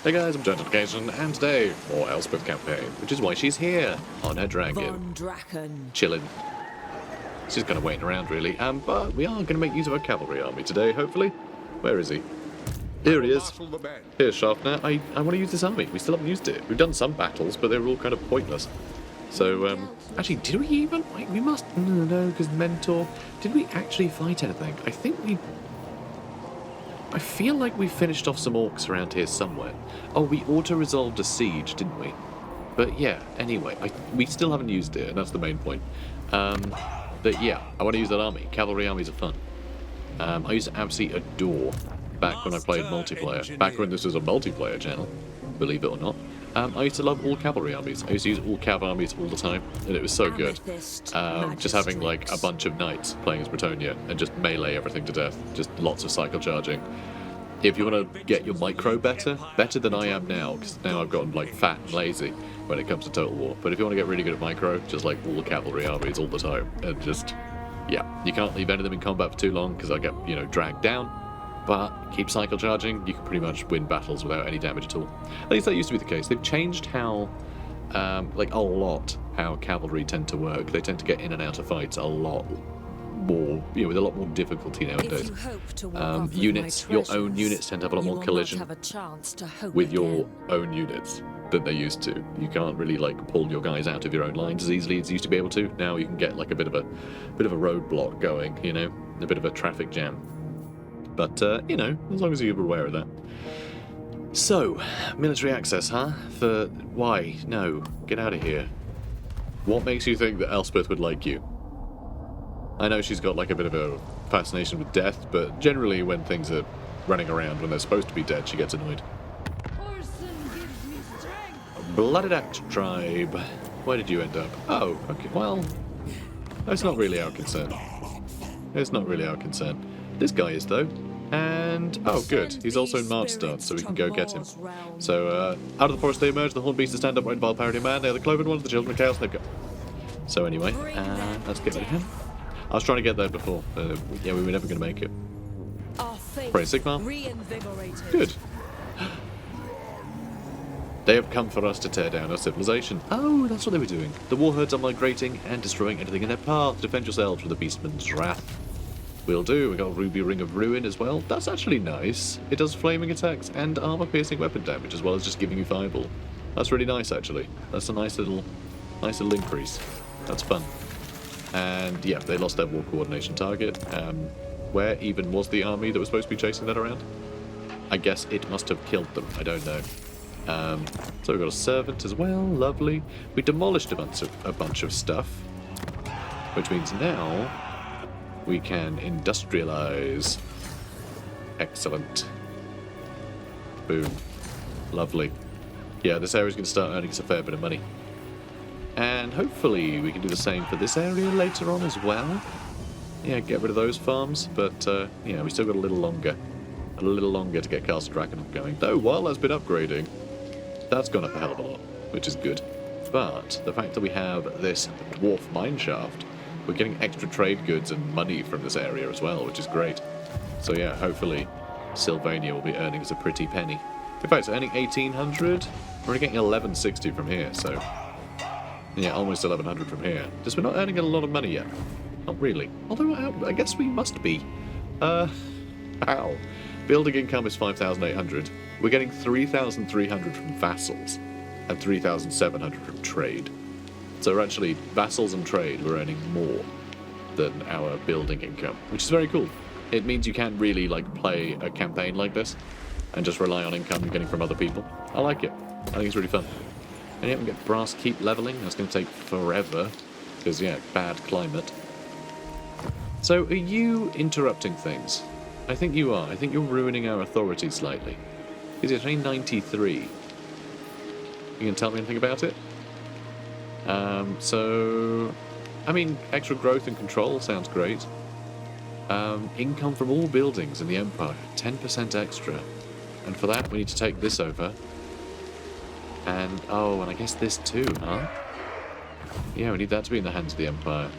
Hey guys, I'm John Notification, and today, more Elspeth campaign, which is why she's here, on her dragon. Von Draken. Chilling. She's kind of waiting around, really, but we are going to make use of a cavalry army today, hopefully. Where is he? Here he is. Here's Sharpner. I want to use this army. We still haven't used it. We've done some battles, but they were all kind of pointless. So, actually, did we even? Wait, we must... No, because Mentor... Did we actually fight anything? I think we... I feel like we finished off some orcs around here somewhere. Oh, we auto-resolved a siege, didn't we? But yeah, anyway, we still haven't used it, and that's the main point. But yeah, I want to use that army. Cavalry armies are fun. I used to absolutely adore back when I played multiplayer. Back when this was a multiplayer channel, believe it or not. I used to love all cavalry armies. I used to use all cav armies all the time, and it was so good. Just having like a bunch of knights playing as Bretonia and just melee everything to death. Just lots of cycle charging. If you want to get your micro better than I am now, because now I've gotten like fat and lazy when it comes to Total War. But if you want to get really good at micro, just like all cavalry armies all the time, and just yeah, you can't leave any of them in combat for too long because I get dragged down. But keep cycle charging, you can pretty much win battles without any damage at all. At least that used to be the case. They've changed how, like a lot, how cavalry tend to work. They tend to get in and out of fights a lot more, with a lot more difficulty nowadays. Units, your own units tend to have a lot more collision with your own units than they used to. You can't really like pull your guys out of your own lines as easily as you used to be able to. Now you can get like a bit of a roadblock going, a bit of a traffic jam. But, as long as you're aware of that. So, military access, huh? For... why? No. Get out of here. What makes you think that Elspeth would like you? I know she's got, like, a bit of a fascination with death, but generally when things are running around when they're supposed to be dead, she gets annoyed. Blooded Axe Tribe. Where did you end up? Oh, okay, well... That's not really our concern. It's not really our concern. This guy is, though. And, oh good, he's also in March stance, so we can go get him. So, out of the forest they emerge, the horned beasts to stand upright, vile parody man, they are the cloven ones, the children of chaos, they've got... So anyway, let's get rid of him. I was trying to get there before, yeah, we were never going to make it. Praise Sigmar. Good. They have come for us to tear down our civilization. Oh, that's what they were doing. The warherds are migrating and destroying anything in their path. Defend yourselves from the beastman's wrath. Will do. We got a Ruby Ring of Ruin as well. That's actually nice. It does flaming attacks and armor-piercing weapon damage as well as just giving you fireball. That's really nice, actually. That's a nice little increase. That's fun. And yeah, they lost their war coordination target. Where even was the army that was supposed to be chasing that around? I guess it must have killed them. I don't know. So we've got a servant as well. Lovely. We demolished a bunch of stuff, which means now we can industrialize. Excellent. Boom. Lovely. Yeah, this area's going to start earning us a fair bit of money. And hopefully we can do the same for this area later on as well. Yeah, get rid of those farms, but yeah, we still got a little longer. A little longer to get Castle Draken going. Though, while that's been upgrading, that's gone up a hell of a lot, which is good. But the fact that we have this dwarf mineshaft, we're getting extra trade goods and money from this area as well, which is great. So yeah, hopefully Sylvania will be earning us a pretty penny. In fact, it's earning 1,800. We're only getting 1,160 from here, so yeah, almost 1,100 from here. Just we're not earning a lot of money yet. Not really. Although I guess we must be. How? Building income is 5,800. We're getting 3,300 from vassals and 3,700 from trade. So actually, vassals and trade were earning more than our building income, which is very cool. It means you can't really like play a campaign like this and just rely on income you're getting from other people. I like it. I think it's really fun. And yeah, we get brass keep leveling. That's going to take forever because yeah, bad climate. So are you interrupting things? I think you are. I think you're ruining our authority slightly. Is it only 93? You can tell me anything about it? So, I mean, extra growth and control sounds great. Income from all buildings in the Empire, 10% extra. And for that, we need to take this over. And, oh, and I guess this too, huh? Yeah, we need that to be in the hands of the Empire.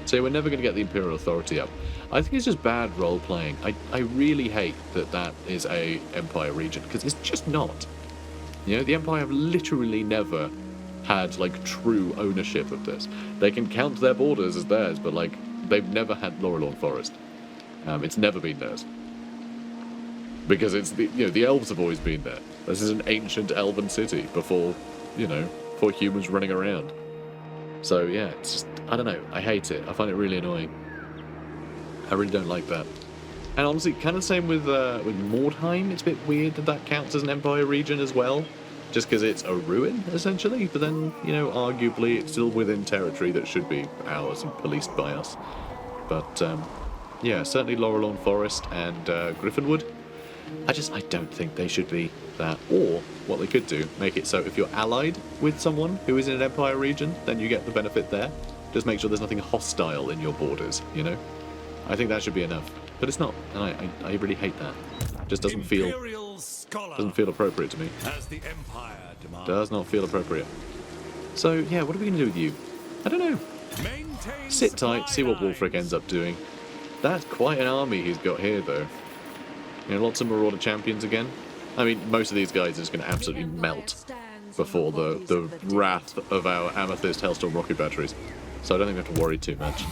So we're never going to get the Imperial authority up. I think it's just bad role-playing. I really hate that that is a Empire region, because it's just not. You know, the Empire have literally never had, like, true ownership of this. They can count their borders as theirs, but, like, they've never had Lorelorn Forest. It's never been theirs. Because it's, the elves have always been there. This is an ancient elven city before, before humans running around. So, yeah, it's just, I don't know, I hate it. I find it really annoying. I really don't like that. And honestly, kind of the same with Mordheim. It's a bit weird that that counts as an Empire region as well. Just because it's a ruin, essentially. But then, arguably, it's still within territory that should be ours and policed by us. But, yeah, certainly Lorelorn Forest and Griffinwood. I don't think they should be that. Or, what they could do, make it so if you're allied with someone who is in an Empire region, then you get the benefit there. Just make sure there's nothing hostile in your borders, I think that should be enough. But it's not, and I really hate that. It just doesn't feel appropriate to me. As the Empire demands. Does not feel appropriate. So, yeah, what are we going to do with you? I don't know. Sit tight, see what Wulfric ends up doing. That's quite an army he's got here, though. Lots of Marauder champions again. I mean, most of these guys are just going to absolutely melt before the wrath of our Amethyst Hellstorm rocket batteries. So I don't think we have to worry too much.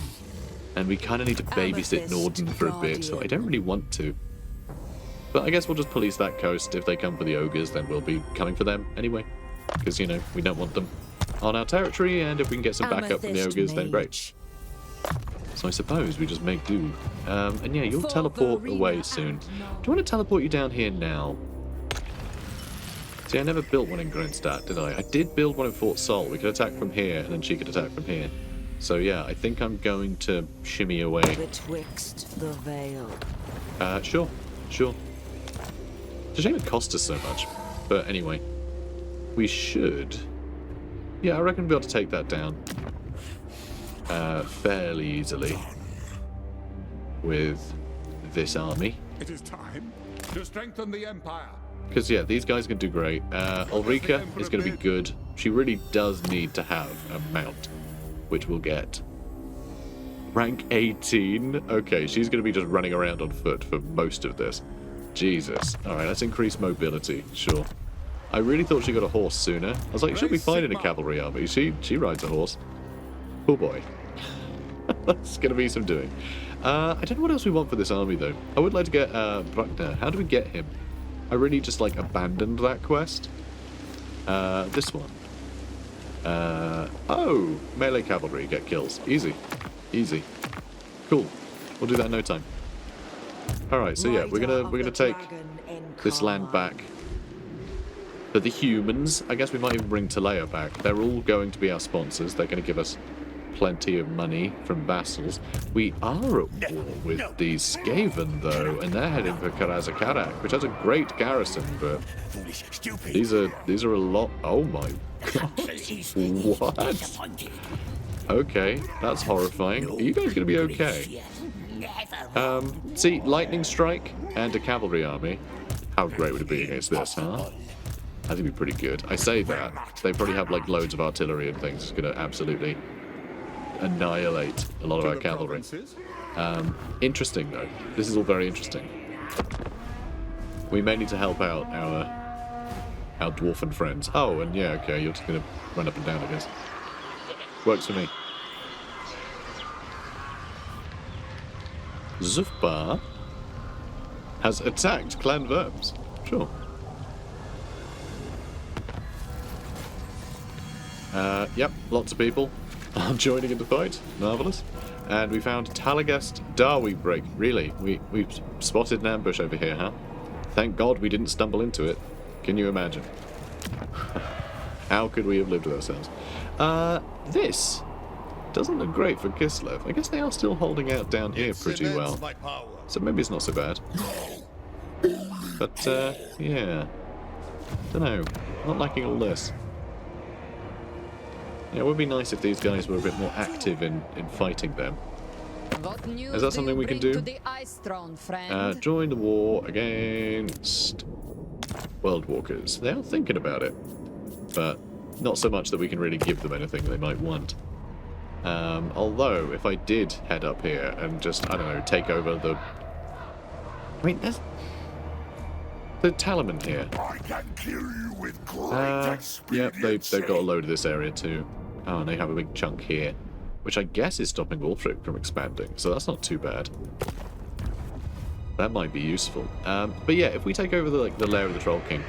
And we kind of need to babysit Norden for a bit, so I don't really want to. But I guess we'll just police that coast. If they come for the ogres, then we'll be coming for them anyway. Because, we don't want them on our territory, and if we can get some backup from the ogres, then great. So I suppose we just make do. And yeah, you'll teleport away soon. Do you want to teleport you down here now? See, I never built one in Gronstadt, did I? I did build one in Fort Sol. We could attack from here, and then she could attack from here. So yeah, I think I'm going to shimmy away. Betwixt the veil. Sure. It's a shame it cost us so much. But anyway, we should... Yeah, I reckon we'll be able to take that down fairly easily with this army. It is time to strengthen the Empire. Because, yeah, these guys can do great. Ulrika is going to be good. She really does need to have a mount, which we'll get. Rank 18? Okay, she's going to be just running around on foot for most of this. Jesus. Alright, let's increase mobility. Sure. I really thought she got a horse sooner. I was like, she'll be fine in a cavalry army. She rides a horse. Oh boy. That's going to be some doing. I don't know what else we want for this army, though. I would like to get Bruckner. How do we get him? I really just, abandoned that quest. This one. Oh, melee cavalry, get kills. Easy. Cool. We'll do that in no time. Alright, so yeah, we're gonna take this land back. For the humans, I guess we might even bring Talea back. They're all going to be our sponsors. They're going to give us plenty of money from vassals. We are at war with the Skaven, though, and they're heading for Karazakarak, which has a great garrison, but these are a lot. Oh my god. What? Okay, that's horrifying. Are you guys going to be okay? See, lightning strike and a cavalry army. How great would it be against this, huh? I think it'd be pretty good. I say that. They probably have loads of artillery and things. It's going to absolutely annihilate a lot of our cavalry. Interesting, though. This is all very interesting. We may need to help out our dwarfen friends. Oh, and yeah, okay, you're just going to run up and down, I guess. Works for me. Zufbar has attacked Clan Worms. Sure. Yep, lots of people are joining in the fight. Marvellous. And we found Talagast Darwi Break. Really? We spotted an ambush over here, huh? Thank God we didn't stumble into it. Can you imagine? How could we have lived with ourselves? This doesn't look great for Kislev. I guess they are still holding out down here pretty well. So maybe it's not so bad. But, yeah. Dunno. Not liking all this. Yeah, it would be nice if these guys were a bit more active in fighting them. Is that something we can do? Join the war against World Walkers. They are thinking about it, but not so much that we can really give them anything they might want. Although, if I did head up here and just, I don't know, take over the... I mean, the Talaman here. I can kill you with great Yep, they've got a load of this area too. Oh, and they have a big chunk here, which I guess is stopping Wolfric from expanding, so that's not too bad. That might be useful. But yeah, if we take over the lair of the Troll King,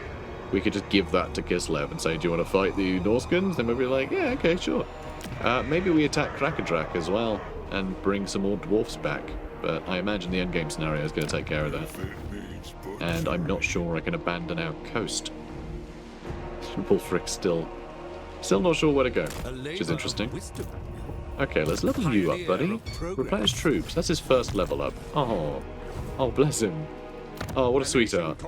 we could just give that to Kislev and say, do you want to fight the Norskins? Then we'll be like, yeah, okay, sure. Maybe we attack Krakadrak as well and bring some more dwarfs back. But I imagine the endgame scenario is going to take care of that. And I'm not sure I can abandon our coast. Wolfric's still not sure where to go, which is interesting. Okay, let's level you up, buddy. Replenish troops. That's his first level up. Oh, bless him. Oh, what a sweetheart.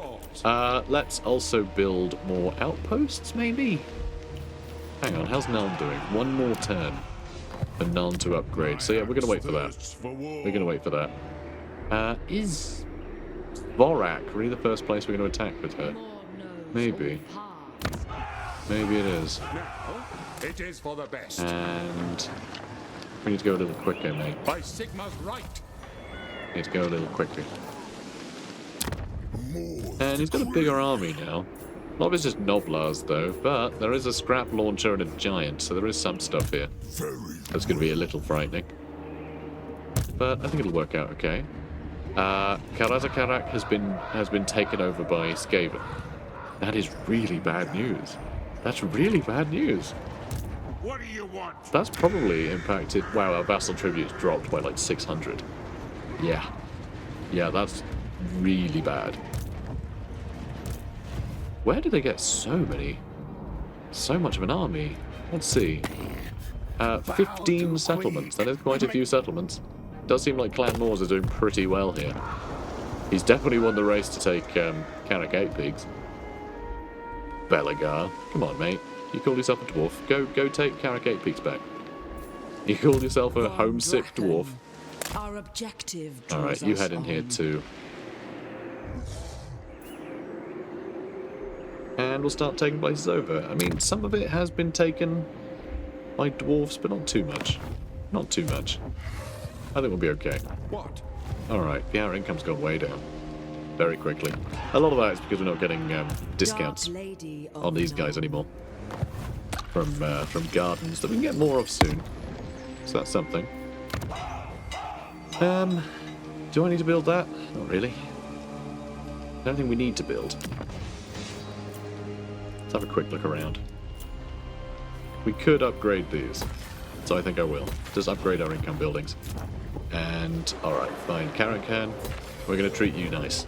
Let's also build more outposts, maybe? Hang on, how's Nuln doing? One more turn for Nuln to upgrade. So yeah, we're going to wait for that. We're going to wait for that. Is Vorak really the first place we're going to attack with her? Maybe. Maybe it is. Now, it is for the best. And we need to go a little quicker, mate. By Sigma's right. Need to go a little quicker. And he's got a bigger army now. A lot of it's just Noblars, though, but there is a scrap launcher and a giant, so there is some stuff here. That's going to be a little frightening. But I think it'll work out okay. Karazakarak has been taken over by Skaven. That is really bad news. That's really bad news. What do you want? That's probably impacted... Wow, our vassal tribute's dropped by like 600. Yeah. Yeah, that's really bad. Where did they get so much of an army? Let's see. 15 settlements. That is quite a few settlements. Does seem like Clan Moors are doing pretty well here. He's definitely won the race to take Carrick 8 Peaks. Belagar. Come on, mate. You called yourself a dwarf. Go take Carrick 8 Peaks back. You called yourself a homesick dwarf. Our objective. Alright, you head in here too. And we'll start taking places over. I mean, some of it has been taken by dwarfs, but not too much. Not too much. I think we'll be okay. What? Alright, yeah, our income's gone way down. Very quickly. A lot of that is because we're not getting discounts on these guys anymore. From gardens that we can get more of soon. So that's something. Do I need to build that? Not really. I don't think we need to build. Let's have a quick look around. We could upgrade these. So I think I will. Just upgrade our income buildings. And, alright, fine. Karakan, we're going to treat you nice.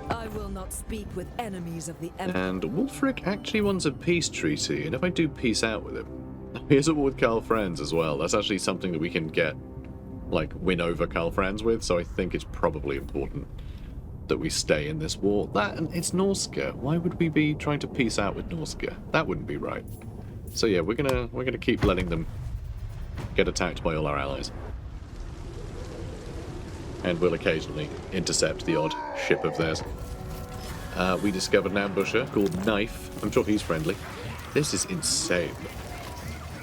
I will not speak with enemies of the Empire. And Wolfric actually wants a peace treaty, and if I do peace out with him, here's a war with Karl Franz as well. That's actually something that we can get, like, win over Karl Franz with, so I think it's probably important that we stay in this war. That, and it's Norska. Why would we be trying to peace out with Norska? That wouldn't be right. So yeah, we're gonna keep letting them get attacked by all our allies. And we'll occasionally intercept the odd ship of theirs. We discovered an ambusher called Knife. I'm sure he's friendly. This is insane.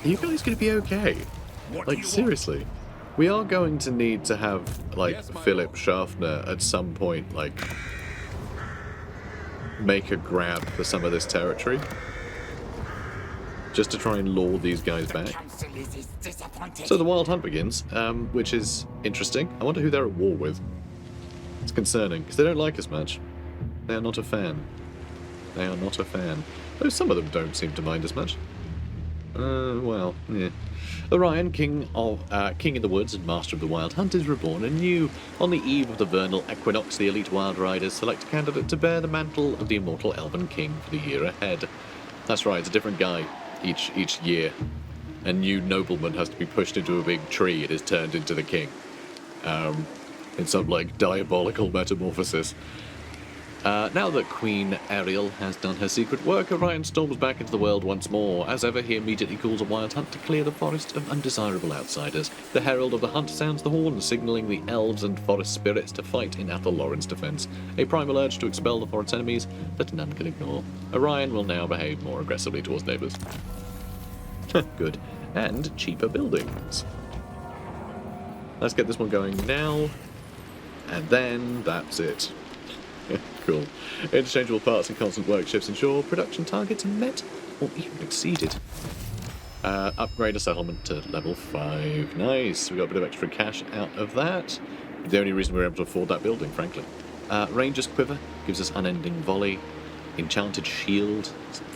Are you guys going to be okay? Like, seriously. We are going to need to have, like, Philip Schaffner at some point, like, make a grab for some of this territory. Just to try and lure these guys back. So the Wild Hunt begins, which is interesting. I wonder who they're at war with. It's concerning, because they don't like us much. They are not a fan. They are not a fan. Though some of them don't seem to mind as much. Well, yeah. Orion, king in the woods and master of the Wild Hunt, is reborn anew. On the eve of the vernal equinox, the elite Wild Riders select a candidate to bear the mantle of the immortal Elven King for the year ahead. That's right, it's a different guy each year. A new nobleman has to be pushed into a big tree and is turned into the king. In some, like, diabolical metamorphosis. Now that Queen Ariel has done her secret work, Orion storms back into the world once more. As ever, he immediately calls a wild hunt to clear the forest of undesirable outsiders. The herald of the hunt sounds the horn, signalling the elves and forest spirits to fight in Athel Lauren's defense. A primal urge to expel the forest's enemies that none can ignore. Orion will now behave more aggressively towards neighbours. Good. And cheaper buildings. Let's get this one going now. And then that's it. Cool. Interchangeable parts and constant work shifts ensure production targets are met or even exceeded. Upgrade a settlement to level 5. Nice. We got a bit of extra cash out of that. The only reason we were able to afford that building, frankly. Ranger's Quiver gives us unending volley. Enchanted Shield,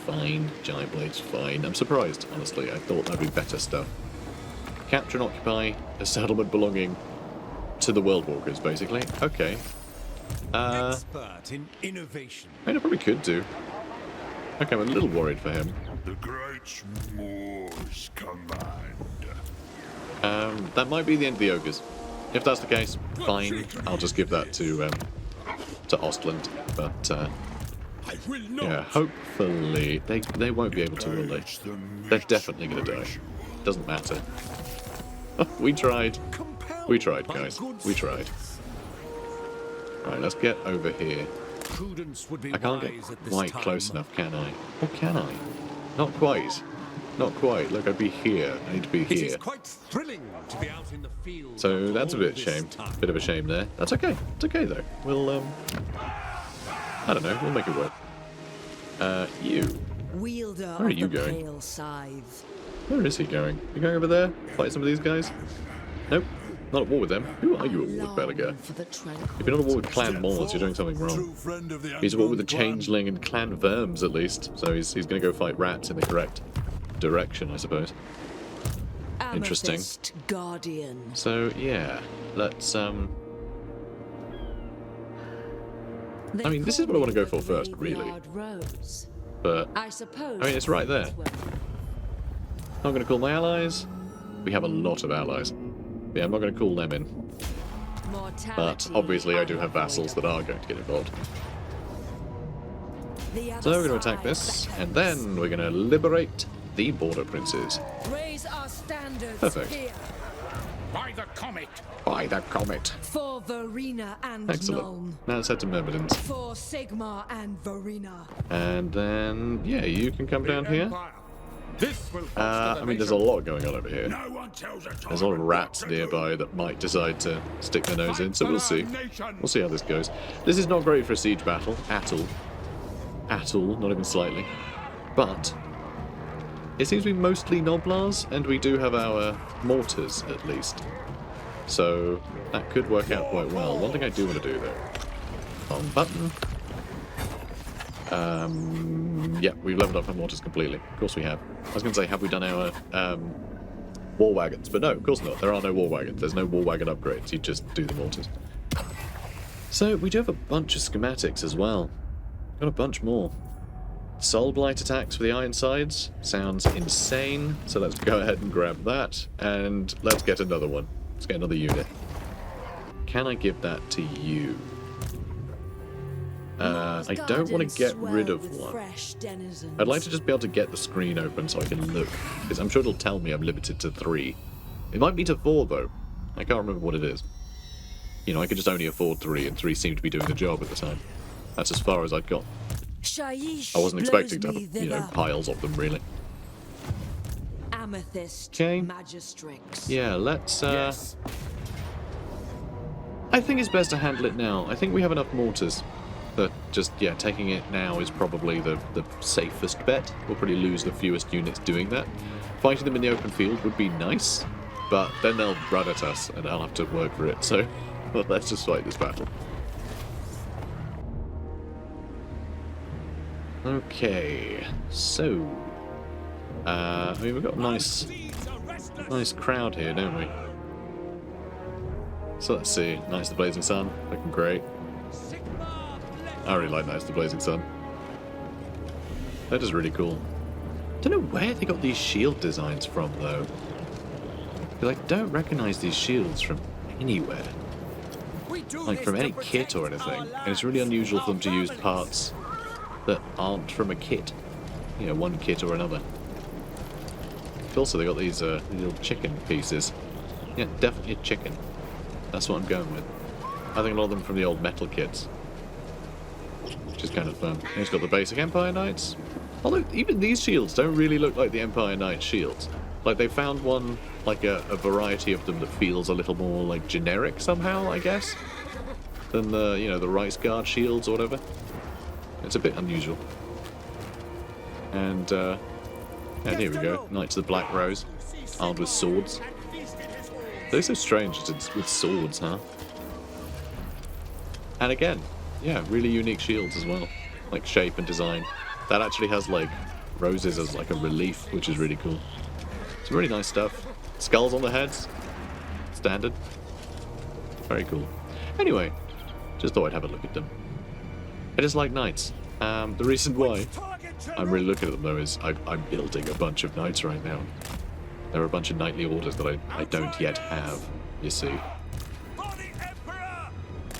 fine. Giant Blade's fine. I'm surprised, honestly. I thought that'd be better stuff. Capture and occupy a settlement belonging to the World Walkers, basically. Okay. Expert in innovation. I probably could do. Okay, I'm a little worried for him. The Great Moors command. That might be the end of the ogres. If that's the case, fine. I'll just give that to Ostland. But I will not. yeah, hopefully they won't be able to, will they? They're definitely going to die. Doesn't matter. We tried. We tried, guys. We tried. Right, let's get over here. Prudence would be I can't get wise at this quite time. close enough, can I? Or can I? Not quite. Not quite. Look, I'd be here. I need to be It here. is quite thrilling to be out in the field. So that's a all bit this shame. time. Bit of a shame there. That's okay. It's okay though. We'll I don't know. We'll make it work. You. Wielder Where are of you the going? pale scythe. Where is he going? You going over there? Fight some of these guys? Nope. Not at war with them. Who are you at war with, Belagar? Long for the If you're not at war with Clan Moors, you're doing something wrong. True friend of the He's at war with the Unborn Clan. Changeling and Clan Verms, at least. So he's going to go fight rats in the correct direction, I suppose. Interesting. Amethyst Guardian. So, yeah. Let's, I mean, this is what I want to go for first, really. Rose. But, I suppose. I mean, it's right there. I'm going to call my allies. We have a lot of allies. Yeah, I'm not going to call them in. But obviously I do have vassals that are going to get involved. So we're going to attack this, and then we're going to liberate the Border Princes. Raise our standards Perfect. here By the comet. By the comet. for Verena and Excellent. Nuln. Now let's head to Myrmidons. For Sigmar and Verena. And then, yeah, you can come down here. Empire. This will foster I the mean, there's a nation. lot going on over here. No one tells a There's a lot of tyrant rats what to do. nearby that might decide to stick their nose in, so Fight we'll for see. our nation. We'll see how this goes. This is not great for a siege battle, at all. At all, not even slightly. But it seems to be mostly Noblars, and we do have our mortars, at least. So that could work out quite well. One thing I do want to do, though. On button. Yeah, we've leveled up our mortars completely. Of course we have. I was going to say, have we done our war wagons? But no, of course not. There are no war wagons. There's no war wagon upgrades. You just do the mortars. So we do have a bunch of schematics as well. Got a bunch more. Soul Blight attacks for the iron sides. Sounds insane. So let's go ahead and grab that. And let's get another one. Let's get another unit. Can I give that to you? I don't want to get rid of one. I'd like to just be able to get the screen open so I can look. Because I'm sure it'll tell me I'm limited to 3. It might be to 4 though. I can't remember what it is. You know, I could just only afford 3 and 3 seemed to be doing the job at the time. That's as far as I'd got. I wasn't expecting to have, you know, piles of them really. Amethyst Okay. Magistrix. Yeah, let's Yes. I think it's best to handle it now. I think we have enough mortars. But just, yeah, taking it now is probably the safest bet. We'll probably lose the fewest units doing that. Fighting them in the open field would be nice, but then they'll run at us and I'll have to work for it. So, well, let's just fight this battle. Okay, so... I mean, we've got a nice crowd here, don't we? So let's see. Knights of the Blazing Sun, looking great. I really like Knights of the Blazing Sun. That is really cool. Don't know where they got these shield designs from, though. Because I don't recognise these shields from anywhere. Like from any kit or anything. And it's really unusual for them to use parts that aren't from a kit. You know, one kit or another. Also, they got these little chicken pieces. Yeah, definitely a chicken. That's what I'm going with. I think a lot of them from the old metal kits. Which is kind of fun. And it's got the basic Empire Knights. Although, even these shields don't really look like the Empire Knight shields. Like, they found like a variety of them that feels a little more, like, generic somehow, I guess. than the, you know, the Rice Guard shields or whatever. It's a bit unusual. And here we go. Knights of the Black Rose, armed with swords. They're so strange that it's with swords, huh? And again, yeah, really unique shields as well. Like shape and design. That actually has like roses as like a relief, which is really cool. It's really nice stuff. Skulls on the heads. Standard. Very cool. Anyway, just thought I'd have a look at them. I just like knights. The reason why I'm really looking at them though is I'm building a bunch of knights right now. There are a bunch of knightly orders that I don't yet have, you see.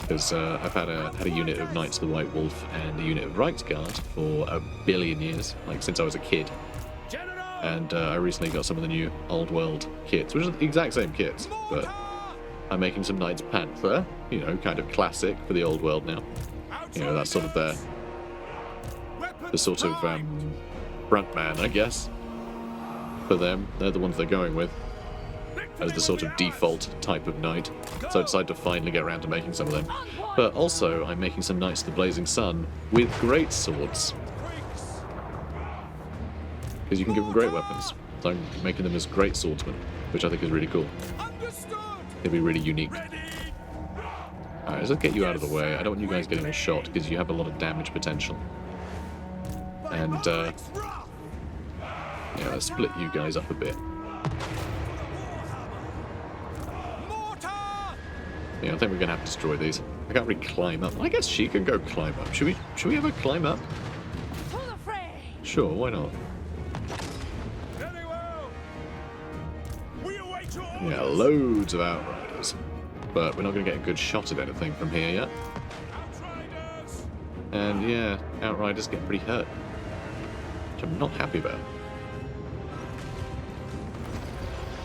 Because I've had a unit of Knights of the White Wolf and a unit of Reichsguard for a billion years, like since I was a kid. And I recently got some of the new Old World kits, which are the exact same kits, but I'm making some Knights Panther, you know, kind of classic for the Old World now. You know, that's sort of the sort of frontman, I guess, for them. They're the ones they're going with as the sort of default type of knight. So I decided to finally get around to making some of them. But also, I'm making some Knights of the Blazing Sun with great swords. Because you can give them great weapons. So I'm making them as great swordsmen, which I think is really cool. It'll be really unique. Alright, let's get you out of the way. I don't want you guys getting a shot, because you have a lot of damage potential. And, yeah, let's split you guys up a bit. Yeah, I think we're gonna have to destroy these. I can't really climb up. I guess she can go climb up. Should we have her climb up? Sure, why not? Yeah, loads of Outriders. But we're not gonna get a good shot at anything from here yet. And yeah, Outriders get pretty hurt. Which I'm not happy about.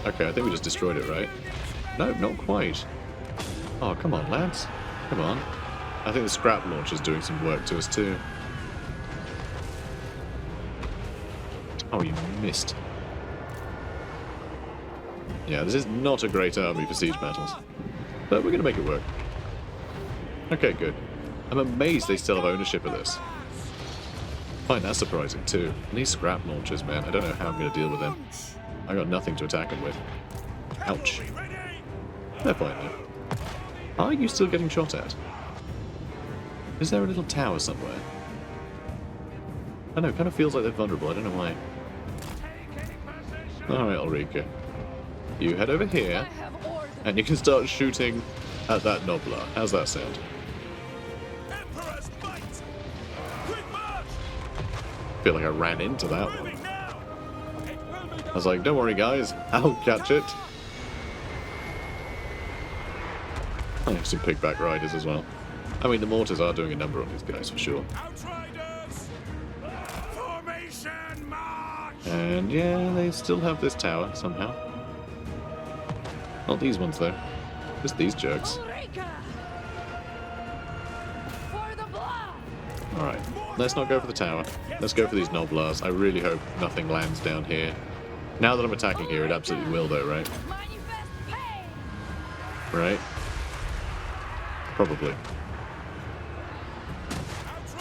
Okay, I think we just destroyed it, right? No, not quite. Oh, come on, lads. Come on. I think the scrap launcher's doing some work to us, too. Oh, you missed. Yeah, this is not a great army for siege battles. But we're going to make it work. Okay, good. I'm amazed they still have ownership of this. I find that surprising, too. And these scrap launchers, man, I don't know how I'm going to deal with them. I got nothing to attack them with. Ouch. They're fine, though. Are you still getting shot at? Is there a little tower somewhere? I know, it kind of feels like they're vulnerable. I don't know why. Alright, Ulrika. You head over here, and you can start shooting at that Noblar. How's that sound? I feel like I ran into that one. I was like, don't worry guys, I'll catch it. I have some pigback riders as well. I mean, the mortars are doing a number on these guys for sure. And yeah, they still have this tower somehow. Not these ones though. Just these jerks. Alright, let's not go for the tower. Let's go for these Noblars. I really hope nothing lands down here. Now that I'm attacking here, it absolutely will though, right? Right? Probably.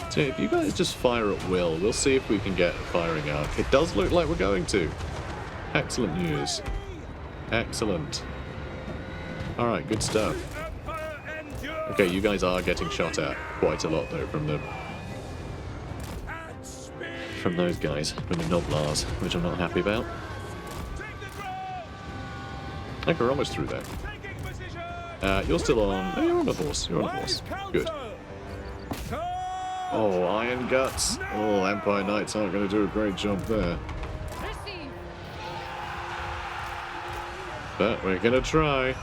So if you guys just fire at will, we'll see if we can get firing out. It does look like we're going to. Excellent news. Excellent. Alright, good stuff. Okay, you guys are getting shot at quite a lot though from those guys, from the Noblars, which I'm not happy about. Okay, we're almost through there. You're still on... Oh, you're on a horse. You're on a horse. Good. Oh, Iron Guts. Oh, Empire Knights aren't going to do a great job there. But we're going to try.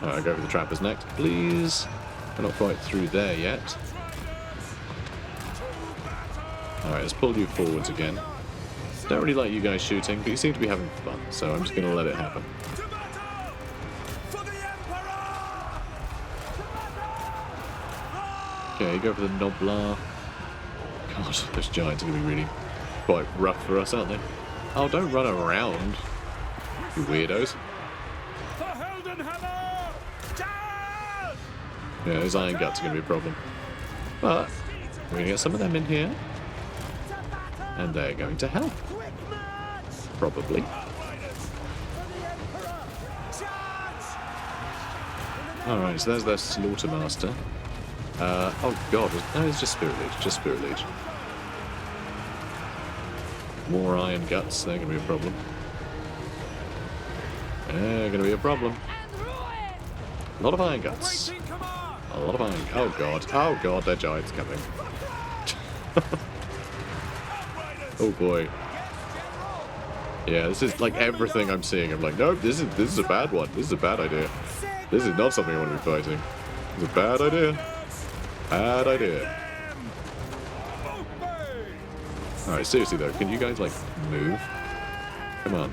Alright, go for the trappers next, please. We're not quite through there yet. Alright, let's pull you forwards again. Don't really like you guys shooting, but you seem to be having fun, so I'm just going to let it happen. Okay, go for the Noblar. God, those giants are going to be really quite rough for us, aren't they? Oh, don't run around, you weirdos. Yeah, those iron guts are going to be a problem. But we're going to get some of them in here. And they're going to help. Probably. Alright, so there's their Slaughtermaster. Oh god, no, it's just Spirit Leech, just Spirit Leech. More iron guts, they're going to be a problem. They're going to be a problem. A lot of iron guts. A lot of iron. Oh god, their giant's coming. Oh boy. Yeah, this is like everything I'm seeing. I'm like, nope, this is a bad one. This is a bad idea. This is not something I want to be fighting. It's a bad idea. Bad idea. Alright, seriously though, can you guys like move? Come on.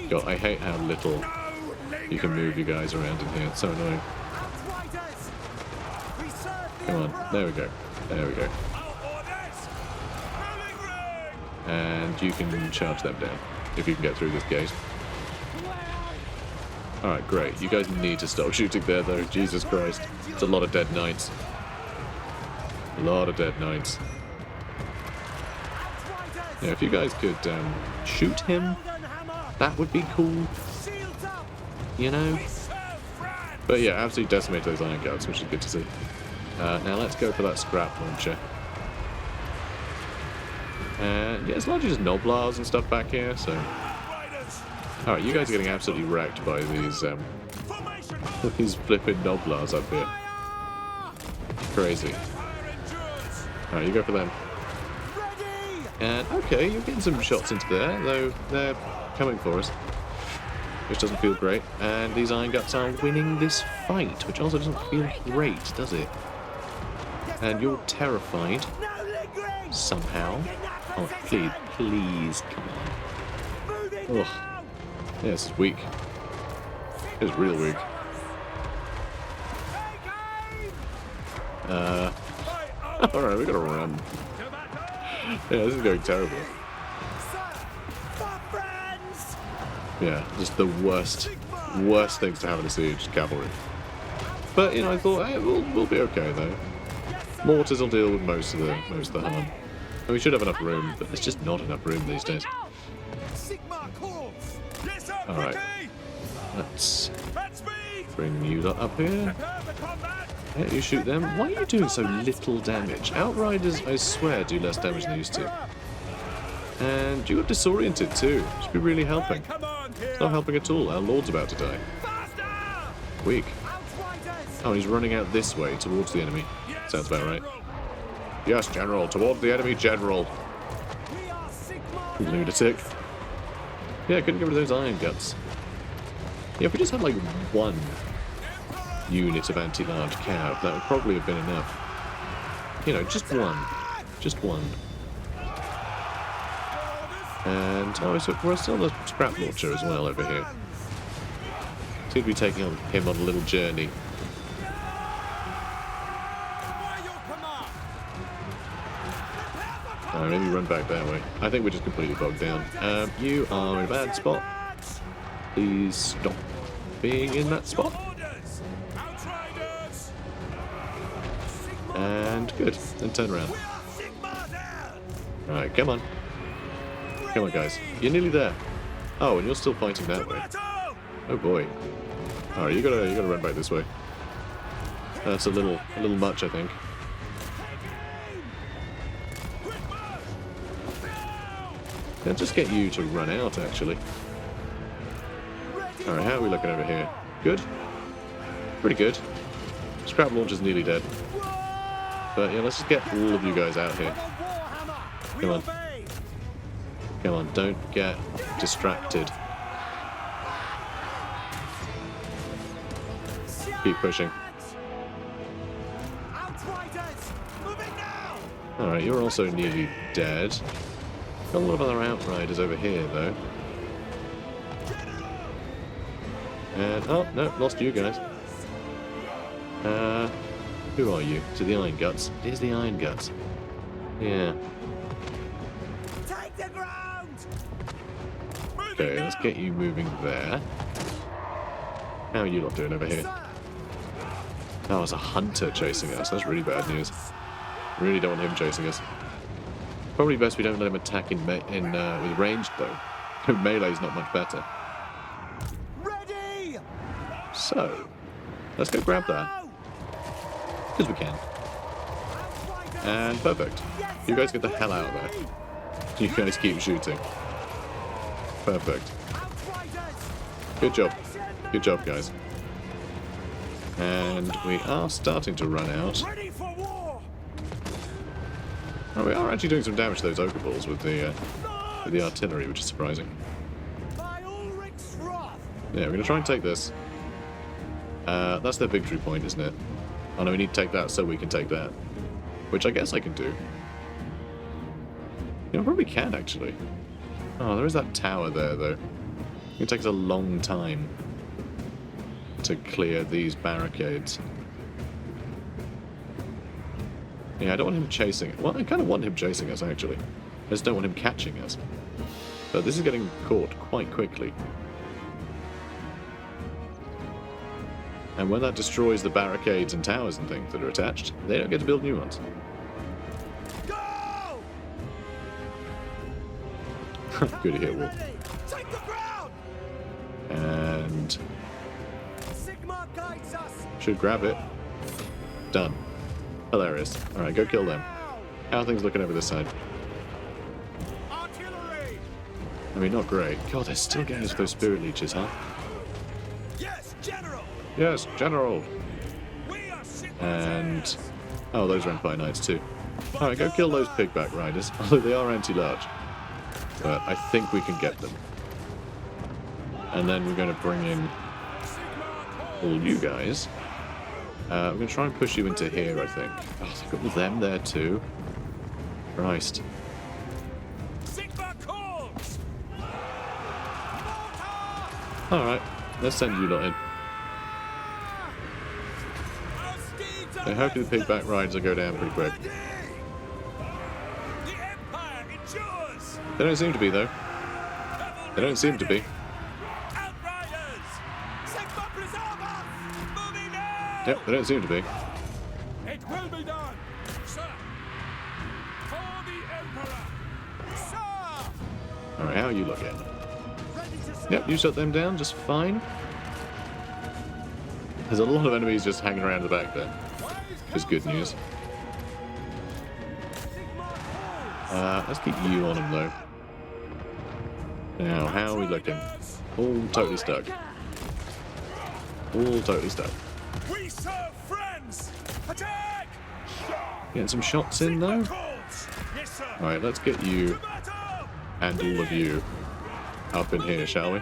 God, I hate how little you can move you guys around in here. It's so annoying. Come on, there we go. There we go. And you can charge them down if you can get through this gate. Alright, great. You guys need to stop shooting there though. Jesus Christ. It's a lot of dead knights. A lot of dead knights. Yeah, if you guys could shoot him, that would be cool. You know? But yeah, absolutely decimate those iron guards, which is good to see. Now let's go for that scrap launcher. And yeah, it's largely just Noblars and stuff back here, so... Alright, you guys are getting absolutely wrecked by these flipping Noblars up here. Crazy. Alright, you go for them. And okay, you're getting some shots into there, though they're coming for us. Which doesn't feel great. And these Iron Guts are winning this fight, which also doesn't feel great, does it? And you're terrified. Somehow. Oh, please, come on. Ugh. Yeah, this is weak. It's real weak. Alright, we gotta run. Yeah, this is going terrible. Yeah, just the worst things to have in a siege, cavalry. But, you know, I thought, hey, we'll be okay, though. Mortars will deal with most of the harm. And we should have enough room, but there's just not enough room these days. Alright. Let's bring you lot up here. Yeah, you shoot them. Why are you doing so little damage? Outriders, I swear, do less damage than they used to. And you got disoriented too. Should be really helping. It's not helping at all. Our lord's about to die. Weak. Oh, he's running out this way towards the enemy. Sounds about right. Yes, General. Toward the enemy, General. Lunatic. Yeah, I couldn't get rid of those iron guts. Yeah, if we just had like one unit of anti-large cav, that would probably have been enough. You know, just one. Just one. And, oh, so we're still on the scrap launcher as well over here. Seem to be taking him on a little journey. Alright, maybe run back that way. I think we're just completely bogged down. You are in a bad spot. Please stop being in that spot. And good. Then turn around. Alright, come on. Come on, guys. You're nearly there. Oh, and you're still fighting that way. Oh boy. Alright, you gotta run back this way. That's a little much, I think. I'll just get you to run out, actually. Alright, how are we looking over here? Good? Pretty good. Scrap launcher's nearly dead. But yeah, let's just get all of you guys out here. Come on. Come on, don't get distracted. Keep pushing. Alright, you're also nearly dead. Got a lot of other outriders over here, though. And, oh, no, lost you guys. Who are you? Is it the Iron Guts? It is the Iron Guts. Yeah. Okay, let's get you moving there. How are you lot doing over here? Oh, it's a hunter chasing us. That's really bad news. Really don't want him chasing us. Probably best we don't let him attack with ranged though. Melee's not much better. Ready! So, let's go grab that. Because we can. And perfect. You guys get the hell out of there. You guys keep shooting. Perfect. Good job. Good job, guys. And we are starting to run out. Ready for war! Oh, we are actually doing some damage to those ogre balls with the artillery, which is surprising. By Ulrich's wrath! Yeah, we're going to try and take this. That's the victory point, isn't it? Oh no, we need to take that so we can take that. Which I guess I can do. You know, I probably can, actually. Oh, there is that tower there, though. It takes a long time to clear these barricades. Yeah, I don't want him chasing... Well, I kind of want him chasing us, actually. I just don't want him catching us. But this is getting caught quite quickly. And when that destroys the barricades and towers and things that are attached, they don't get to build new ones. Go! Good hit wall. Take the ground! And Sigmar guides us! should grab it. Done. Hilarious. Alright, go kill them. How are things looking over this side? Artillery! I mean, not great. God, they're still getting us those spirit leeches, huh? Yes, General! Yes, General! We are Sigmar's And... heirs! oh, those are Empire Knights too. Alright, go kill those pigback riders. Although they are anti-large. But I think we can get them. And then we're going to bring in all you guys. We're going to try and push you into here, I think. Oh, they've got all them there too. Christ. Sigmar calls! Alright, let's send you lot in. Our steeds So are hopefully the pigback riders will go down pretty quick. ready! The Empire endures! They don't seem to be, though. They don't seem to be. Outriders! Sigmar preserve us! Moving now! Yep, they don't seem to be. It will be done. Sir. For the Emperor. Sir! Alright, how are you looking? Ready to serve! Yep, you shut them down just fine. There's a lot of enemies just hanging around the back there. Which is good news. Let's keep you on them, though. Now, how are we looking? All totally stuck. All totally stuck. We serve friends! Attack! Getting some shots in, though. Calls! Yes, sir! Alright, let's get you To battle! and all of you up in here, shall we?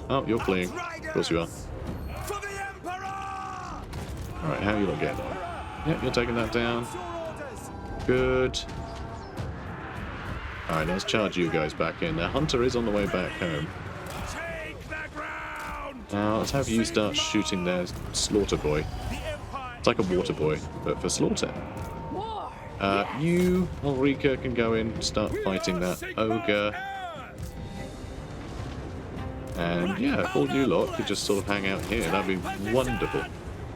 Oh, you're fleeing. Of course you are. For the Emperor! Alright, how are you lot getting on? Yep, you're taking that down. Your orders! Good. Alright, let's charge you guys back in. The hunter is on the way back home. Take the ground! Now, let's have you start shooting their slaughter boy. The Empire It's like a water boy, but for slaughter. War! You, Ulrika, can go in, start fighting that ogre. And yeah, all you lot could just sort of hang out here. That'd be wonderful.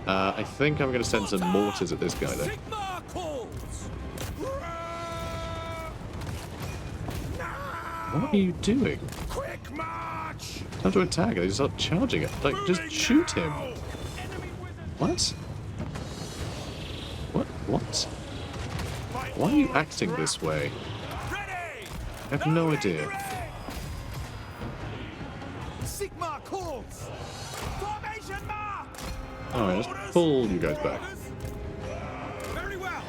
I think I'm going to send some mortars at this guy, though. Sigmar calls! What are you doing? Quick march! Time to attack. They just start charging it. Like, just shoot him. What? What? Why are you acting this way? Ready! I have no idea. Sigmar calls! Formation mark! Alright, let's pull you guys back. Very well!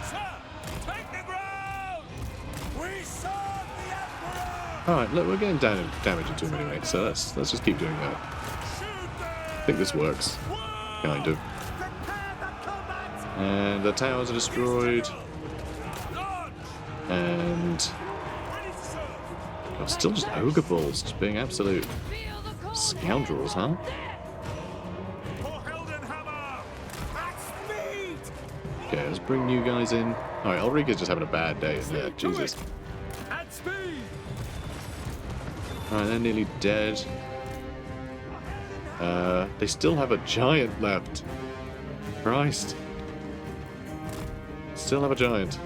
Sir, take the ground! We serve the Emperor! Alright, look, we're getting damage into him anyway, so let's just keep doing that. Shoot them! I think this works. Kind of. Prepare the combat! And the towers are destroyed. Launch! And... Ready to serve! oh, still just ogre balls, just being absolute scoundrels, huh? For Heldenhammer! At speed! Okay, let's bring you guys in. Alright, Ulrika's just having a bad day, isn't it? Jesus. At speed! Alright, they're nearly dead. They still have a giant left. Christ. Still have a giant.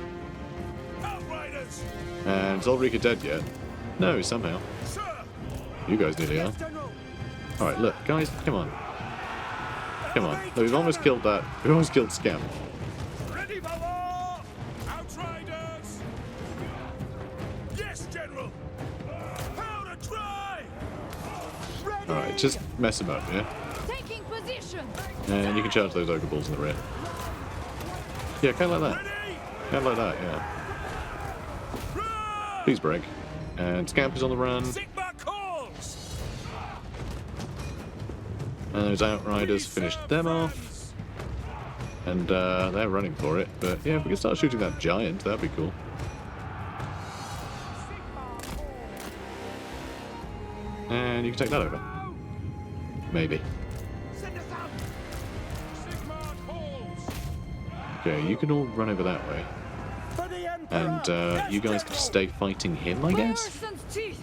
Outriders! And is Ulrika dead yet? No, somehow. Sir! You guys nearly are. Alright, look, guys, come on. Come on. No, we've almost killed that. We've almost killed Scamp. Ready for war! Outriders! Yes, General! Powder dry! Alright, just mess him up, yeah? Taking position. And you can charge those ogre balls in the rear. Yeah, kind of like that. Ready! Kind of like that, yeah. Run! Please break. And Scamp is on the run. Sigma calls! And those Outriders finished them off. And they're running for it. But yeah, if we can start shooting that giant, that'd be cool. And you can take that over. Maybe. Sigma calls! Okay, you can all run over that way. For the Emperor! And you guys can just stay fighting him, I guess? Person's teeth.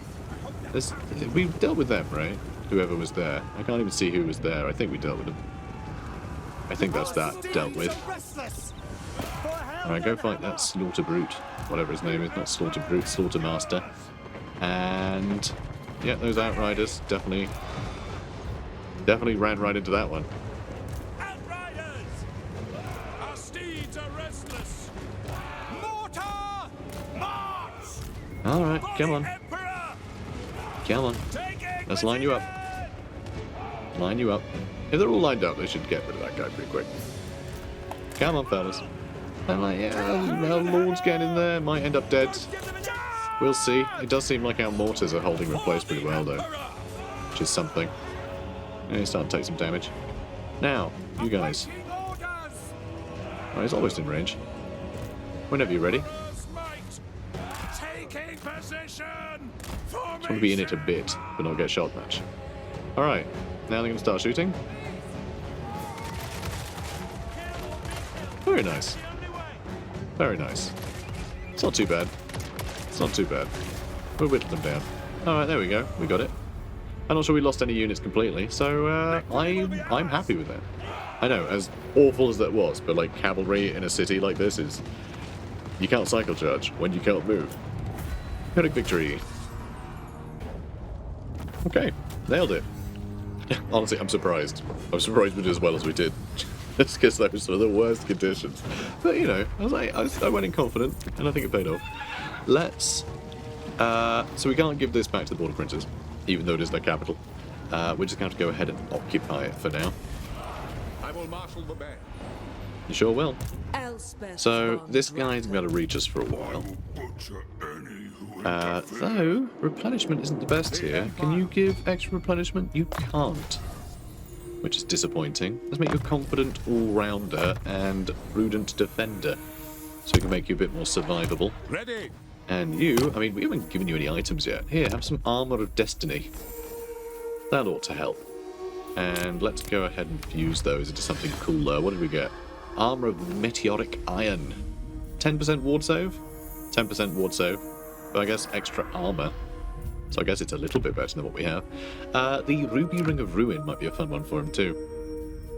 We dealt with them, right? Whoever was there. I can't even see who was there. I think we dealt with them. I think that's that dealt with. Alright, go fight that Slaughter Brute. Whatever his name is. Not Slaughter Brute, Slaughter Master. And yeah, those Outriders definitely ran right into that one. Outriders! Our steeds are restless! Mortar! March! Alright, come on. Emperor! Come on. Taking Let's line you up. position! Line you up. If they're all lined up, they should get rid of that guy pretty quick. Come on, fellas. I'm like, yeah, well, Lord's getting in there. Might end up dead. We'll see. It does seem like our mortars are holding in place pretty well, though. Which is something. Yeah, he's starting to take some damage. Now, you guys. Taking orders! Oh, he's almost in range. Whenever you're ready. First might! Taking position! Just want to be in it a bit, but not get shot much. Alright, now they're going to start shooting. Very nice. Very nice. It's not too bad. It's not too bad. We'll whittle them down. Alright, there we go. We got it. I'm not sure we lost any units completely, so I'm happy with that. I know, as awful as that was, but like cavalry in a city like this is... You can't cycle charge when you can't move. Pyrrhic victory. Okay, nailed it. Honestly, I'm surprised. I'm surprised we did as well as we did. Just because those were the worst conditions. But, you know, I went in confident, and I think it paid off. Let's... so we can't give this back to the Border Princes, even though it is their capital. We're just going to have to go ahead and occupy it for now. I will marshal the band. You sure will. Elspeth. So, Von this guy's Draken. going to reach us for a while. Butcher any who Though, replenishment isn't the best here. Can you give extra replenishment? You can't. Which is disappointing. Let's make you a confident all-rounder and prudent defender. So we can make you a bit more survivable. Ready! And you, I mean, we haven't given you any items yet. Here, have some Armour of Destiny. That ought to help. And let's go ahead and fuse those into something cooler. What did we get? Armour of Meteoric Iron. 10% ward save? 10% ward save. But I guess extra armour. So I guess it's a little bit better than what we have. The Ruby Ring of Ruin might be a fun one for him too.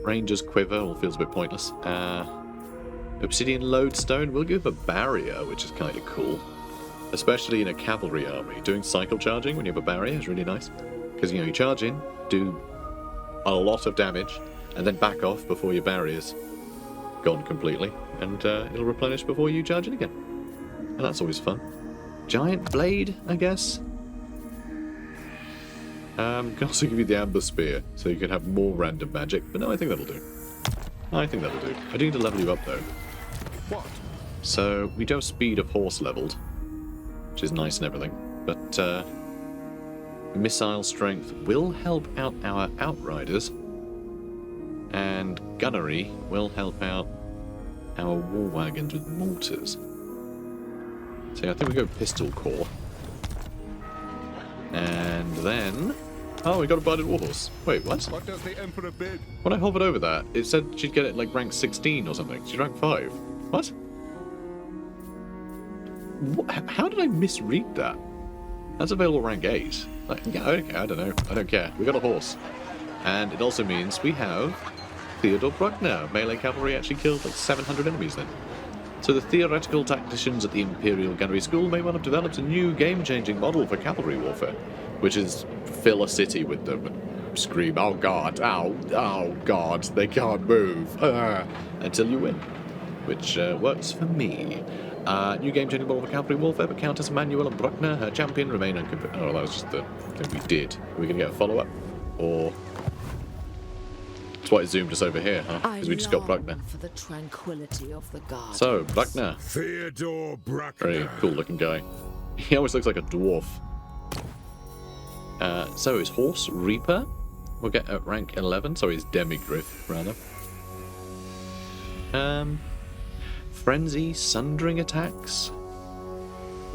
Ranger's Quiver all feels a bit pointless. Obsidian Lodestone will give a barrier, which is kind of cool. Especially in a cavalry army. Doing cycle charging when you have a barrier is really nice. Because, you know, you charge in, do a lot of damage, and then back off before your barrier's gone completely. And it'll replenish before you charge in again. And that's always fun. Giant Blade, I guess. Can also give you the Amber Spear, so you can have more random magic. But no, I think that'll do. I think that'll do. I do need to level you up, though. What? So, we do have Speed of Horse leveled, which is nice and everything. But, Missile Strength will help out our Outriders. And Gunnery will help out our War Wagons with mortars. So yeah, I think we go Pistol Core. And then... Oh, we got a Barded Warhorse. Wait, what? What does the Emperor bid? When I hovered over that, it said she'd get it like rank 16 or something. She's rank 5. What? How did I misread that? That's available rank 8. Like, yeah, okay, I don't know. I don't care. We got a horse. And it also means we have Theodore Bruckner. Melee cavalry actually killed like 700 enemies then. So the theoretical tacticians at the Imperial Gunnery School may well have developed a new game-changing model for cavalry warfare, which is fill a city with them and scream, oh god, oh god, they can't move, until you win, which works for me. New game-changing model for cavalry warfare, but Countess Manuel and Bruckner, her champion, remain unconvinced. Oh, that was just the thing we did. Are we going to get a follow-up? Or... That's why it zoomed us over here, huh? Because we just got Bruckner. For the tranquility of the guardians. So, Bruckner. Theodore Bruckner. Very cool-looking guy. He almost looks like a dwarf. So his horse, Reaper, will get at rank 11. Sorry, his Demigriff, rather. Frenzy, Sundering attacks.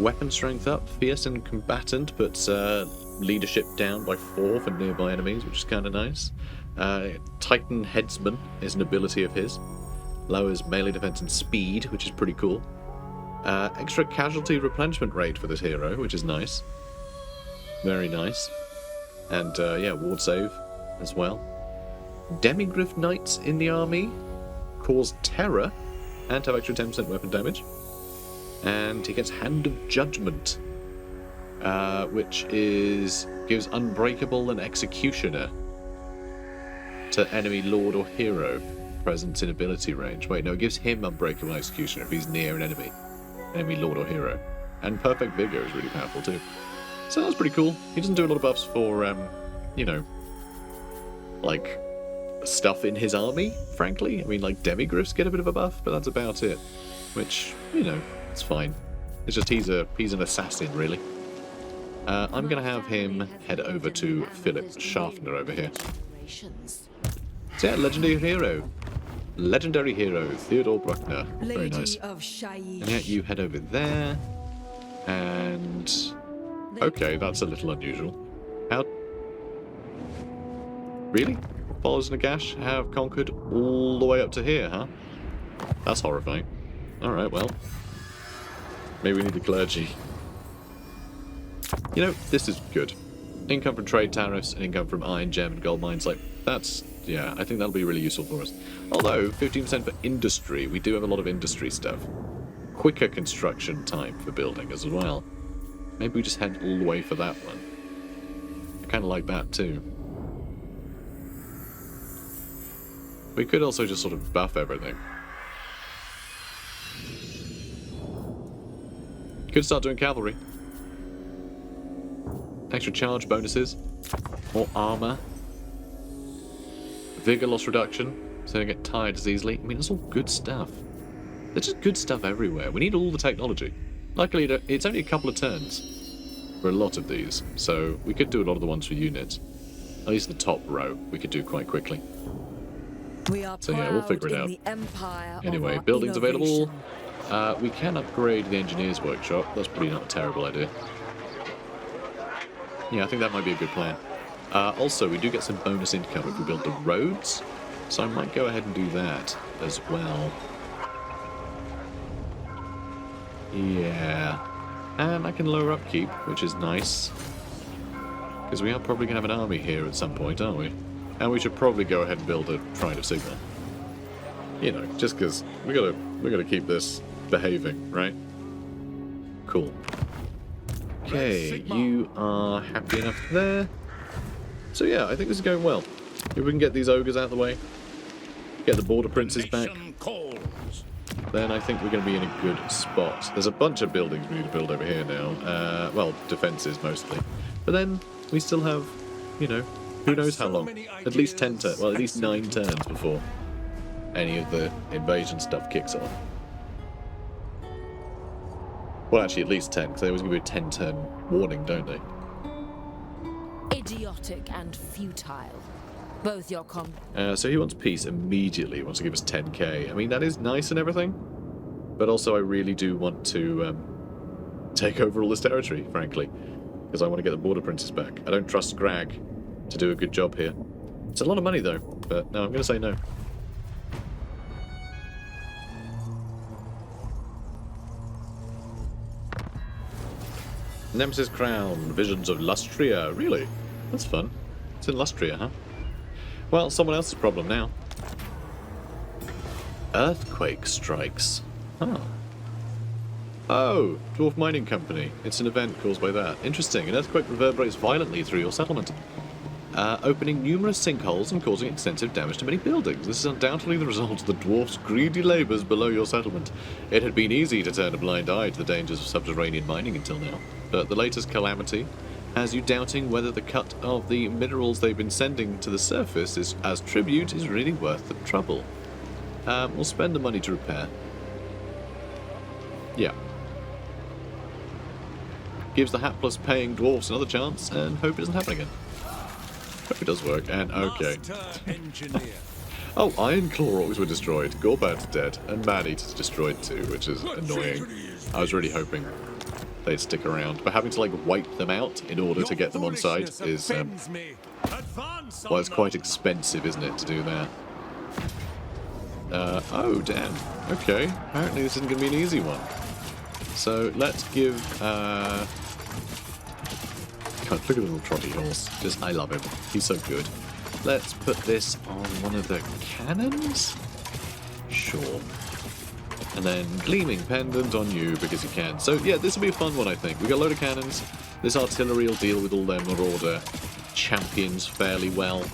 Weapon strength up, fierce and combatant, but leadership down by 4 for nearby enemies, which is kind of nice. Titan Headsman is an ability of his. Lowers melee defense and speed, which is pretty cool. Extra casualty replenishment rate for this hero, which is nice. Very nice. And yeah, ward save as well. Demigriff Knights in the army cause terror and have extra 10% weapon damage. And he gets Hand of Judgment, which gives Unbreakable and Executioner to enemy lord or hero present in ability range. Wait, no, it gives him Unbreakable and Executioner if he's near an enemy lord or hero. And Perfect Vigor is really powerful too. So that's pretty cool. He doesn't do a lot of buffs for, you know, like, stuff in his army, frankly. I mean, like, Demigriffs get a bit of a buff, but that's about it. Which, you know, it's fine. It's just he's an assassin, really. I'm going to have him head over to Philip Schaffner over here. So yeah, legendary hero, Theodore Bruckner. Very nice. And yeah, you head over there. And... okay, that's a little unusual. How... really? Followers Nagash have conquered all the way up to here, huh? That's horrifying. Alright, well. Maybe we need the clergy. You know, this is good. Income from trade tariffs and income from iron, gem, and gold mines. Like, that's... yeah, I think that'll be really useful for us. Although, 15% for industry. We do have a lot of industry stuff. Quicker construction time for building as well. Maybe we just head all the way for that one. I kind of like that too. We could also just sort of buff everything. Could start doing cavalry. Extra charge bonuses. More armor. Vigor loss reduction, so they don't get tired as easily. I mean, it's all good stuff. There's just good stuff everywhere. We need all the technology. Luckily, it's only a couple of turns for a lot of these, so we could do a lot of the ones for units. At least the top row we could do quite quickly. So yeah, we'll figure it out. Anyway, buildings available. We can upgrade the engineer's workshop. That's probably not a terrible idea. Yeah, I think that might be a good plan. Also, we do get some bonus income if we build the roads, so I might go ahead and do that as well. Yeah. And I can lower upkeep, which is nice. Because we are probably going to have an army here at some point, aren't we? And we should probably go ahead and build a Pride of Sigma. You know, just because we gotta keep this behaving, right? Cool. Okay, you are happy enough there. So yeah, I think this is going well. If we can get these ogres out of the way, get the border princes back, then I think we're going to be in a good spot. There's a bunch of buildings we need to build over here now. Well, defences mostly. But then we still have, you know, who knows how long. At least 10 turns, well, at least 9 turns before any of the invasion stuff kicks off. Well, actually, at least 10, because they always give you a 10-turn warning, don't they? Idiotic and futile. Both your so he wants peace immediately. He wants to give us 10k. I mean, that is nice and everything, but also I really do want to take over all this territory, frankly, because I want to get the border princes back. I don't trust Grag to do a good job here. It's a lot of money, though, but no, I'm going to say no. Nemesis Crown, Visions of Lustria. Really? That's fun. It's in Lustria, huh? Well, someone else's problem now. Earthquake strikes. Huh. Oh, Dwarf Mining Company. It's an event caused by that. Interesting. An earthquake reverberates violently through your settlement, opening numerous sinkholes and causing extensive damage to many buildings. This is undoubtedly the result of the dwarf's greedy labours below your settlement. It had been easy to turn a blind eye to the dangers of subterranean mining until now, but the latest calamity has you doubting whether the cut of the minerals they've been sending to the surface as tribute is really worth the trouble. We'll spend the money to repair. Yeah. Gives the hapless paying dwarfs another chance, and hope it doesn't happen again. Hope it does work, and okay. Engineer. Oh, Iron Claw orcs were destroyed, Gorbad's dead, and Man-Eater's destroyed too, which is annoying. I was really hoping they'd stick around, but having to like wipe them out in order to get them on side is, well, it's quite expensive, isn't it, to do that? Oh, damn. Okay, apparently this isn't going to be an easy one. So let's give, God, look at the little trotty horse. Just, I love him. He's so good. Let's put this on one of the cannons? Sure. And then Gleaming Pendant on you, because you can. So yeah, this will be a fun one, I think. We've got a load of cannons. This artillery will deal with all their marauder champions fairly well.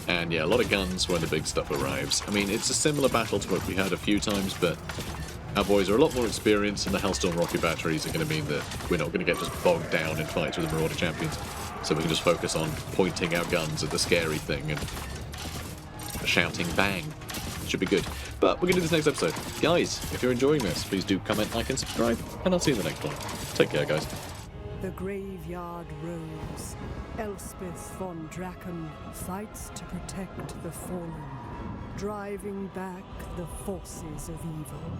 And yeah, a lot of guns when the big stuff arrives. I mean, it's a similar battle to what we had a few times, but our boys are a lot more experienced, and the Hellstorm rocket batteries are going to mean that we're not going to get just bogged down in fights with the Marauder champions. So we can just focus on pointing our guns at the scary thing and shouting bang. Should be good. But we're going to do this next episode. Guys, if you're enjoying this, please do comment, like, and subscribe, and I'll see you in the next one. Take care, guys. The graveyard rose. Elspeth Von Draken fights to protect the fallen, driving back the forces of evil.